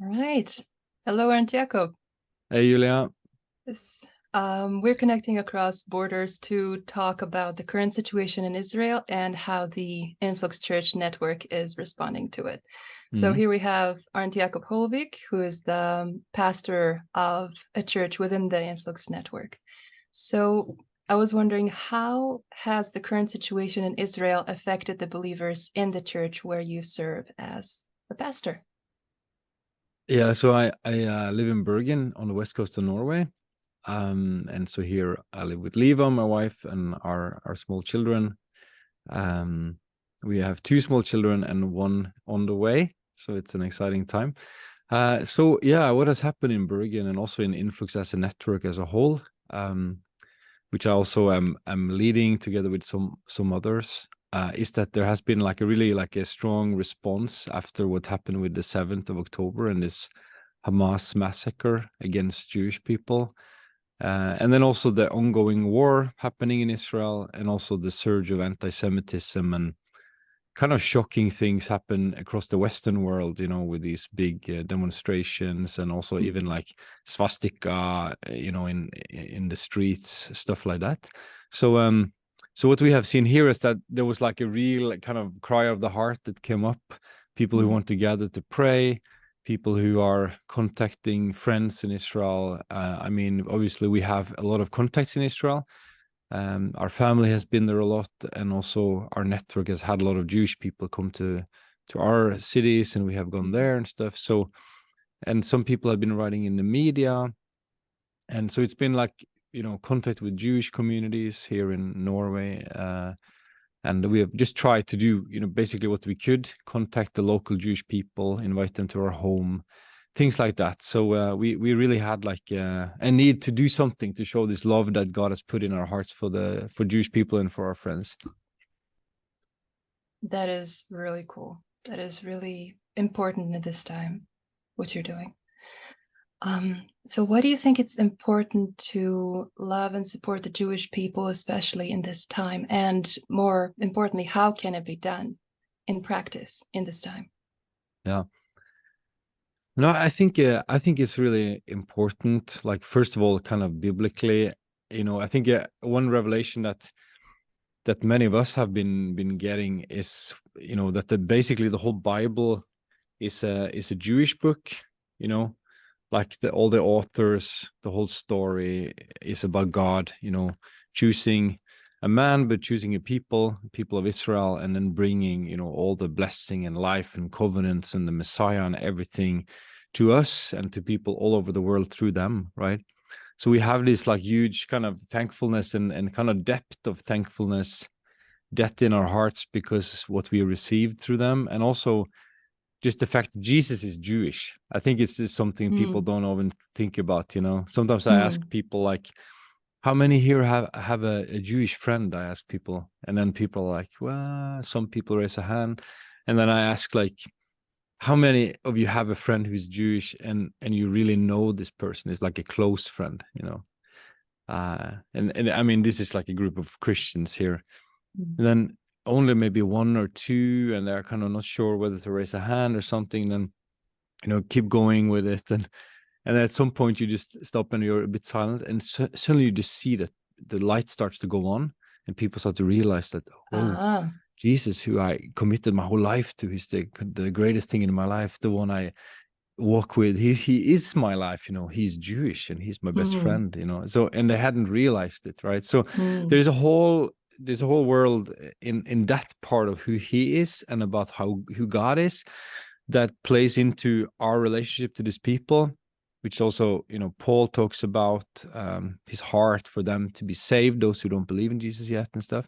All right. Hello, Arndt Jacob. Hey Julia. Yes. We're connecting across borders to talk about the current situation in Israel and how the Influx Church network is responding to it. So Mm. here we have Arndt Jacob Holvik, who is the pastor of a church within the Influx network. So I was wondering, how has the current situation in Israel affected the believers in the church where you serve as the pastor? Yeah, so I live in Bergen on the west coast of Norway. And so here I live with Liva, my wife, and our small children. Um, we have two small children and one on the way, so it's an exciting time. So yeah, what has happened in Bergen and also in Influx as a network as a whole, which I also am leading together with some others, is that there has been like a strong response after what happened with the 7th of October and this Hamas massacre against Jewish people. And then also the ongoing war happening in Israel, and also the surge of anti-Semitism and kind of shocking things happen across the Western world, with these big demonstrations, and also even like swastika, in the streets, stuff like that. So what we have seen here is that there was like a real kind of cry of the heart that came up. People who want to gather to pray, people who are contacting friends in Israel. I mean, obviously we have a lot of contacts in Israel. Our family has been there a lot, and also our network has had a lot of Jewish people come to our cities, and we have gone there and stuff. So, and some people have been writing in the media, and so it's been like contact with Jewish communities here in Norway, and we have just tried to do basically what we could: contact the local Jewish people, invite them to our home, things like that. So we really had like a need to do something to show this love that God has put in our hearts for Jewish people and for our friends. That is really cool. That is really important at this time, what you're doing. So why do you think it's important to love and support the Jewish people, especially in this time? And more importantly, how can it be done in practice in this time? Yeah. No, I think it's really important. Like, first of all, kind of biblically, I think one revelation that many of us have been getting is that basically the whole Bible is a Jewish book. Like all the authors, the whole story is about God, choosing a man, but choosing a people of Israel, and then bringing, all the blessing and life and covenants and the Messiah and everything to us and to people all over the world through them, right? So we have this like huge kind of thankfulness and kind of depth of thankfulness, depth in our hearts because what we received through them, and also just the fact that Jesus is Jewish. I think it's just something people don't often think about. Sometimes I ask people like, how many here have a Jewish friend? I ask people, and then people are like, well, some people raise a hand, and then I ask like, how many of you have a friend who's Jewish and you really know this person is like a close friend, and I mean, this is like a group of Christians here. And then only maybe one or two, and they're kind of not sure whether to raise a hand or something. Then keep going with it, and at some point you just stop and you're a bit silent, and suddenly you just see that the light starts to go on, and people start to realize that, oh, Jesus, who I committed my whole life to, is the greatest thing in my life, the one I walk with. He is my life. He's Jewish and he's my best friend. So, and they hadn't realized it, right? So there's a whole world in that part of who he is and about who God is, that plays into our relationship to these people, which also Paul talks about, his heart for them to be saved, those who don't believe in Jesus yet and stuff.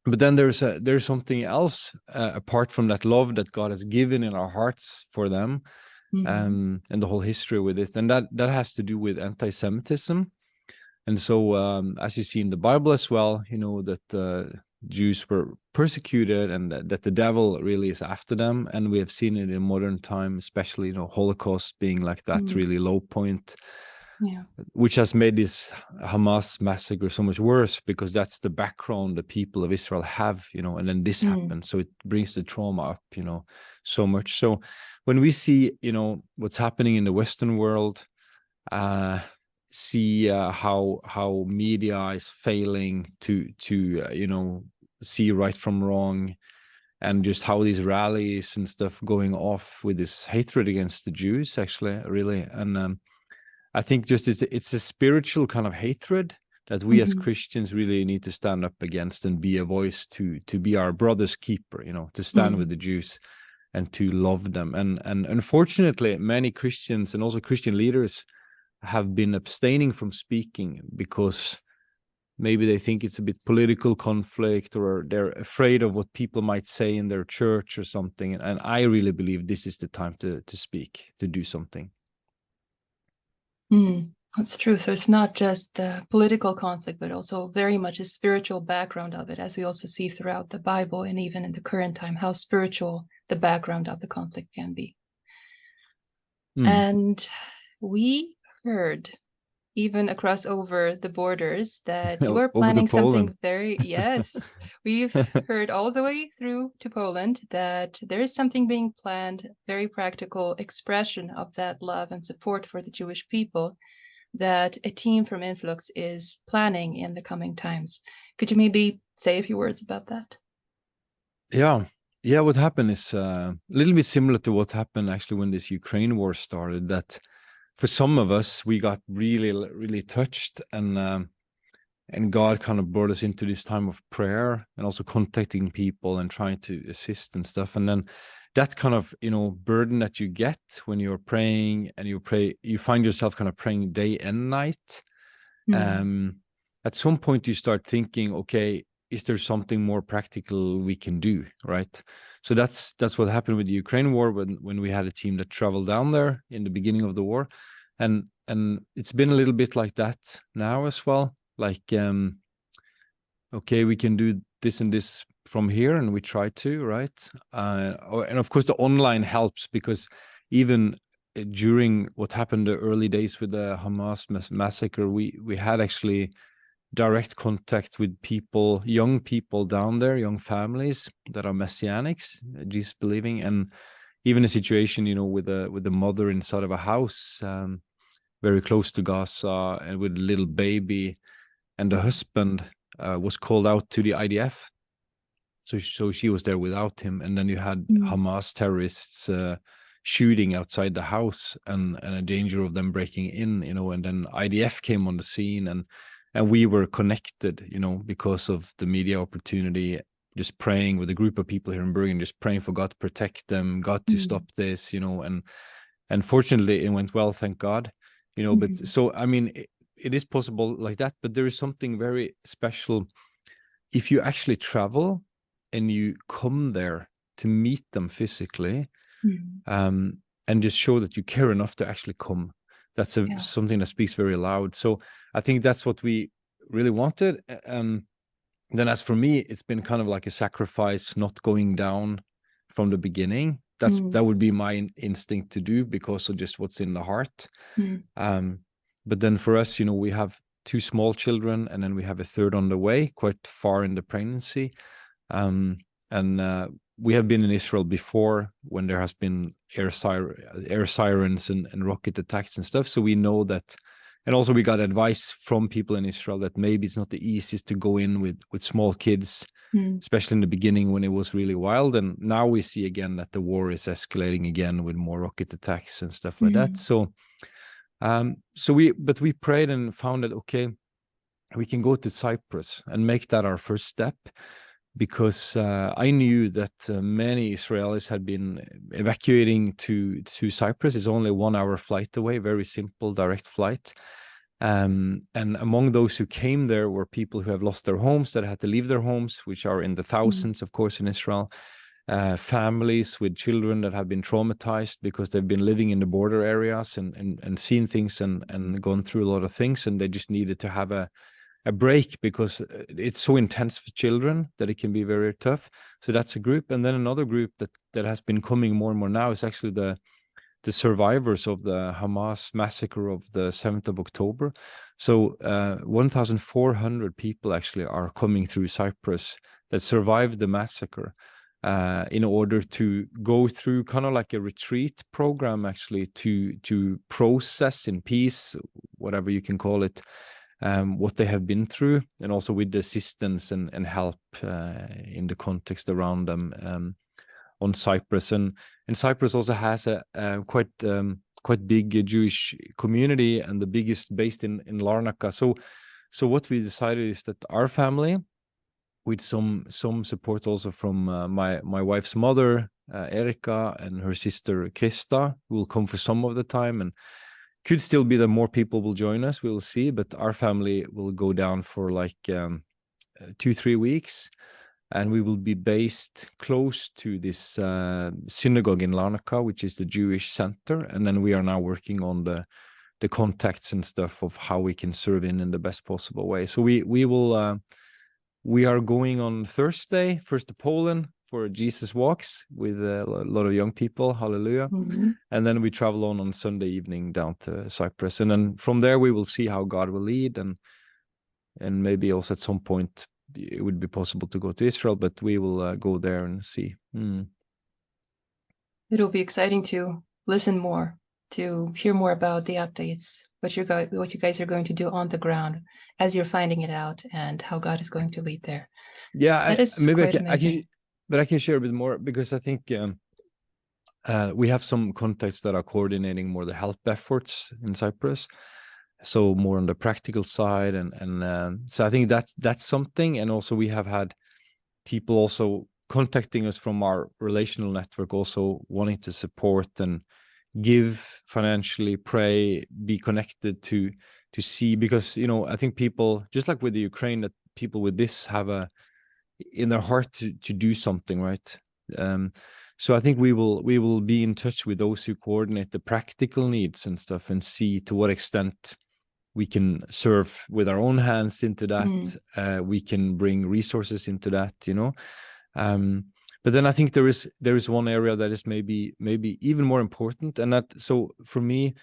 But then there's something else apart from that love that God has given in our hearts for them, and the whole history with it, and that has to do with anti-Semitism. And so, as you see in the Bible as well, that Jews were persecuted, and that the devil really is after them. And we have seen it in modern time, especially, Holocaust being like that really low point, which has made this Hamas massacre so much worse, because that's the background the people of Israel have, and then this happened. So it brings the trauma up, so much. So when we see, what's happening in the Western world, see how media is failing to see right from wrong, and just how these rallies and stuff going off with this hatred against the Jews, actually, really. And I think just it's a spiritual kind of hatred that we as Christians really need to stand up against and be a voice to be our brother's keeper, to stand with the Jews and to love them. And unfortunately, many Christians and also Christian leaders have been abstaining from speaking because maybe they think it's a bit political conflict, or they're afraid of what people might say in their church or something. And I really believe this is the time to speak, to do something. That's true. So it's not just the political conflict, but also very much a spiritual background of it, as we also see throughout the Bible and even in the current time, how spiritual the background of the conflict can be. And we heard, even across over the borders, that you are planning something very, yes, we've heard all the way through to Poland that there is something being planned, very practical expression of that love and support for the Jewish people, that a team from Influx is planning in the coming times. Could you maybe say a few words about that? Yeah, what happened is a little bit similar to what happened actually when this Ukraine war started, that for some of us, we got really, really touched, and God kind of brought us into this time of prayer and also contacting people and trying to assist and stuff. And then that kind of, burden that you get when you're praying and you find yourself kind of praying day and night. At some point you start thinking, okay, is there something more practical we can do, right? So that's what happened with the Ukraine war when we had a team that traveled down there in the beginning of the war. And it's been a little bit like that now as well. Like, okay, we can do this and this from here, and we try to, right? And of course the online helps, because even during what happened the early days with the Hamas massacre, we had actually direct contact with people, young people down there, young families that are Messianics, Jesus believing, and even a situation, with the mother inside of a house, very close to Gaza, and with a little baby, and the husband was called out to the IDF, so she was there without him, and then you had Hamas terrorists shooting outside the house, and a danger of them breaking in, and then IDF came on the scene, and we were connected, because of the media opportunity, just praying with a group of people here in Bergen, just praying for God to protect them, God to stop this, and fortunately it went well, thank God, but so, I mean, it is possible like that, but there is something very special if you actually travel and you come there to meet them physically, and just show that you care enough to actually come. That's something that speaks very loud. So I think that's what we really wanted. Then as for me, it's been kind of like a sacrifice not going down from the beginning. That would be my instinct to do, because of just what's in the heart. But then for us, we have 2 small children, and then we have a third on the way, quite far in the pregnancy. And we have been in Israel before when there has been air sirens and rocket attacks and stuff. So we know that, and also we got advice from people in Israel that maybe it's not the easiest to go in with small kids, especially in the beginning when it was really wild. And now we see again that the war is escalating again with more rocket attacks and stuff like that. So we prayed and found that, okay, we can go to Cyprus and make that our first step, because I knew that many Israelis had been evacuating to Cyprus. It's only a 1-hour flight away, very simple, direct flight. And among those who came there were people who have lost their homes, that had to leave their homes, which are in the thousands, of course, in Israel. Families with children that have been traumatized because they've been living in the border areas and seen things and gone through a lot of things, and they just needed to have a break, because it's so intense for children that it can be very tough. So that's a group. And then another group that has been coming more and more now is actually the survivors of the Hamas massacre of the 7th of October. So 1,400 people actually are coming through Cyprus that survived the massacre. in order to go through kind of like a retreat program, actually, to process in peace, whatever you can call it, what they have been through, and also with the assistance and help in the context around them on Cyprus. And Cyprus also has a quite big Jewish community, and the biggest based in Larnaca. So what we decided is that our family, with some support also from my wife's mother, Erika, and her sister Krista, will come for some of the time, and could still be that more people will join us. We'll see, but our family will go down for like 2-3 weeks, and we will be based close to this synagogue in Larnaca, which is the Jewish center. And then we are now working on the contacts and stuff of how we can serve in the best possible way. So we are going on Thursday first to Poland for Jesus Walks with a lot of young people. Hallelujah. And then we travel on Sunday evening down to Cyprus. And then from there, we will see how God will lead. And maybe also at some point, it would be possible to go to Israel, but we will go there and see. It'll be exciting to listen more, to hear more about the updates, what you guys are going to do on the ground as you're finding it out, and how God is going to lead there. Yeah, that is quite amazing. But I can share a bit more, because I think we have some contacts that are coordinating more the help efforts in Cyprus. So more on the practical side, and so I think that's something. And also we have had people also contacting us from our relational network, also wanting to support and give financially, pray, be connected to see, because I think people, just like with the Ukraine, that people with this have in their heart to do something, right? So I think we will be in touch with those who coordinate the practical needs and stuff, and see to what extent we can serve with our own hands into that. We can bring resources into that, but then I think there is one area that is maybe even more important, and that, so for me,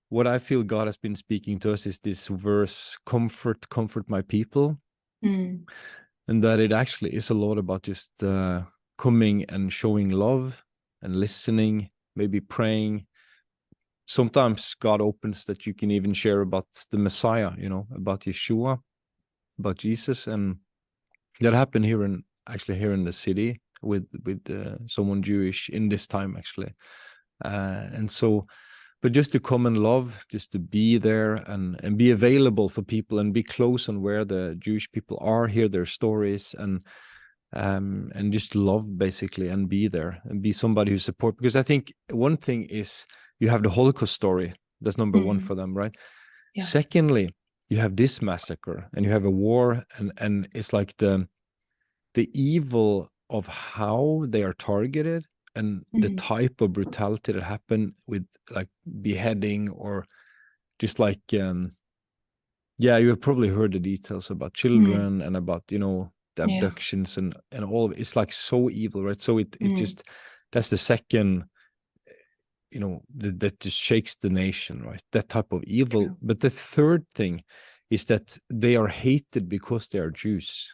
what I feel God has been speaking to us is this verse, comfort my people. And that it actually is a lot about just coming and showing love and listening, maybe praying. Sometimes God opens that you can even share about the Messiah, about Yeshua, about Jesus. And that happened here in the city with someone Jewish in this time, actually. And so, but just to come and love, just to be there and be available for people, and be close on where the Jewish people are, hear their stories, and just love, basically, and be there and be somebody who support. Because I think one thing is, you have the Holocaust story. That's number one for them, right? Yeah. Secondly, you have this massacre, and you have a war, and it's like the evil of how they are targeted, and the type of brutality that happened with like beheading, or just like you have probably heard the details about children and about the abductions and all of it. It's like so evil, right? So it just, that's the second, that just shakes the nation, right? That type of evil. True. But the third thing is that they are hated because they are Jews.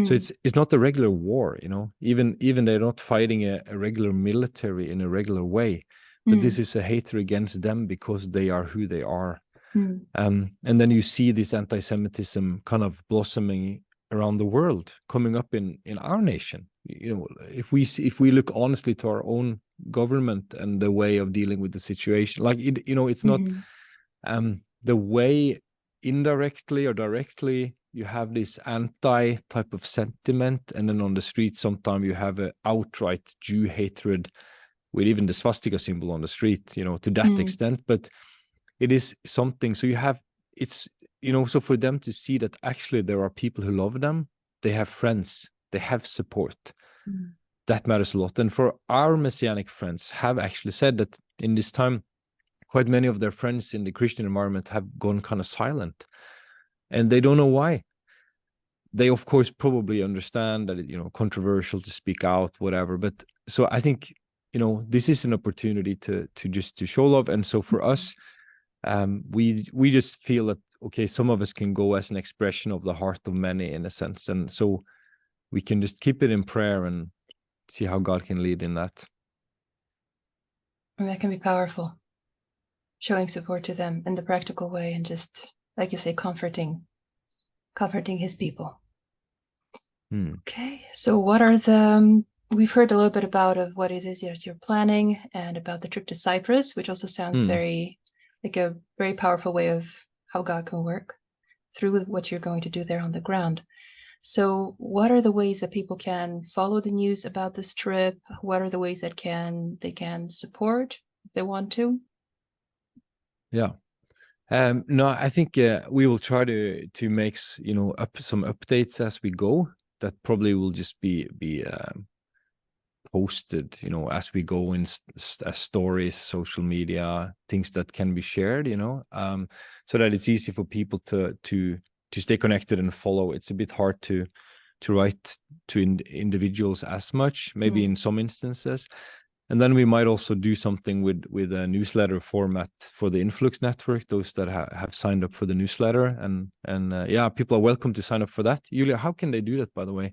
So it's not a regular war, even they're not fighting a regular military in a regular way, but this is a hatred against them because they are who they are. And then you see this anti-Semitism kind of blossoming around the world, coming up in our nation. If we look honestly to our own government and the way of dealing with the situation, like it's not the way, indirectly or directly, you have this anti type of sentiment, and then on the street sometimes you have an outright Jew hatred with even the swastika symbol on the street, to that extent. But it is something, so you have, it's, so for them to see that actually there are people who love them, they have friends, they have support, that matters a lot. And for our Messianic friends have actually said that in this time, quite many of their friends in the Christian environment have gone kind of silent, and they don't know why. They, of course, probably understand that it's, controversial to speak out, whatever. But so I think, this is an opportunity to show love. And so for us, we just feel that, okay, some of us can go as an expression of the heart of many, in a sense. And so we can just keep it in prayer and see how God can lead in that. And that can be powerful, showing support to them in the practical way, and just, like you say, comforting his people. Okay, so what are the we've heard a little bit about of what it is that you're planning, and about the trip to Cyprus, which also sounds very like a very powerful way of how God can work through what you're going to do there on the ground. So what are the ways that people can follow the news about this trip? What are the ways that they can support if they want to? Yeah. No, I think we will try to make some updates as we go. That probably will just be posted, as we go in stories, social media, things that can be shared, so that it's easy for people to stay connected and follow. It's a bit hard to write to individuals as much, maybe in some instances. And then we might also do something with a newsletter format for the Influx network, those that have signed up for the newsletter. And yeah, people are welcome to sign up for that. Julia, how can they do that, by the way?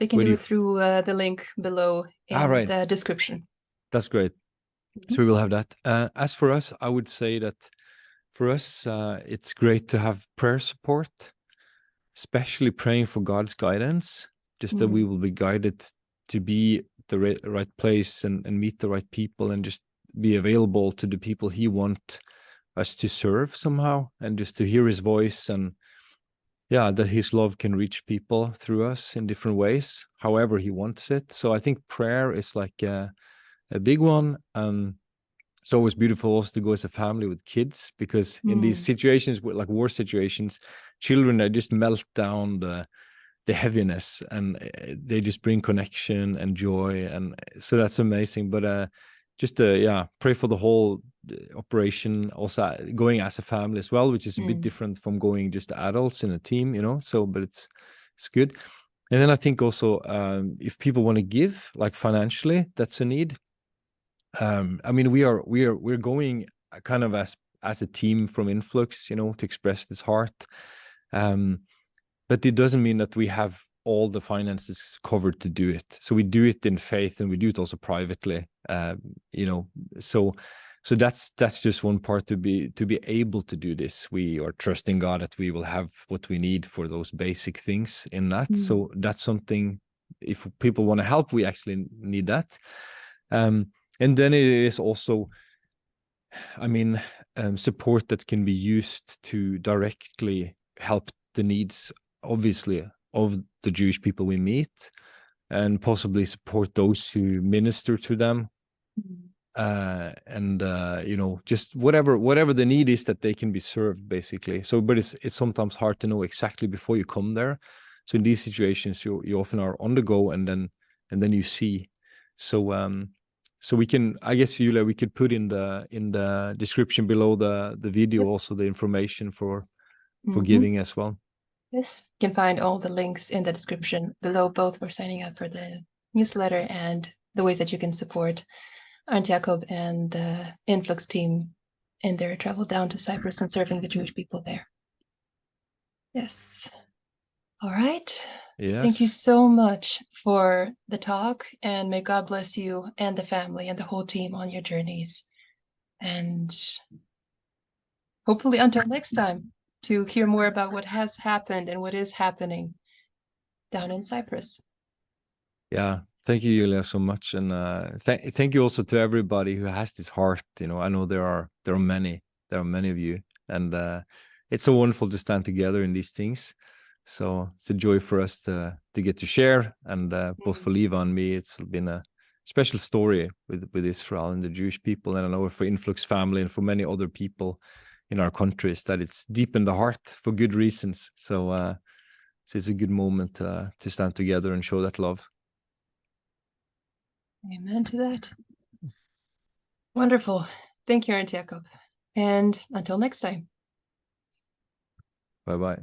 They can do it through the link below in the description. That's great. So we will have that. As for us, I would say that for us, it's great to have prayer support, especially praying for God's guidance, just that we will be guided to be the right place and meet the right people, and just be available to the people He wants us to serve somehow, and just to hear His voice, and yeah, that His love can reach people through us in different ways, however He wants it. So I think prayer is like a big one. It's always beautiful also to go as a family with kids, because in these situations, like war situations, children, they just melt down the heaviness, and they just bring connection and joy, and so that's amazing. But just pray for the whole operation, also going as a family as well, which is a bit different from going just adults in a team, so but it's good. And then I think also if people want to give, like financially, that's a need. I mean, we're going kind of as a team from Influx, to express this heart. But it doesn't mean that we have all the finances covered to do it. So we do it in faith, and we do it also privately. So that's just one part, to be able to do this. We are trusting God that we will have what we need for those basic things in that. So that's something, if people want to help, we actually need that. And then it is also, support that can be used to directly help the needs, obviously, of the Jewish people we meet, and possibly support those who minister to them. And just whatever the need is, that they can be served, basically. So, but it's sometimes hard to know exactly before you come there. So in these situations, you often are on the go, and then you see. So we can, I guess, Julia, we could put in the description below the video also the information for giving as well. Yes, you can find all the links in the description below, both for signing up for the newsletter and the ways that you can support Arndt Jacob and the Influx team in their travel down to Cyprus and serving the Jewish people there. Yes. All right. Yes. Thank you so much for the talk, and may God bless you and the family and the whole team on your journeys. And hopefully until next time, to hear more about what has happened and what is happening down in Cyprus. Yeah, thank you, Julia, so much, and thank you also to everybody who has this heart. I know there are many of you, and it's so wonderful to stand together in these things. So it's a joy for us to get to share, and both for Liva and me, it's been a special story with Israel and the Jewish people, and I know for Influx family and for many other people in our countries, that it's deep in the heart for good reasons. So it's a good moment to stand together and show that love. Amen to that. Wonderful. Thank you, Arndt Jacob. And until next time. Bye-bye.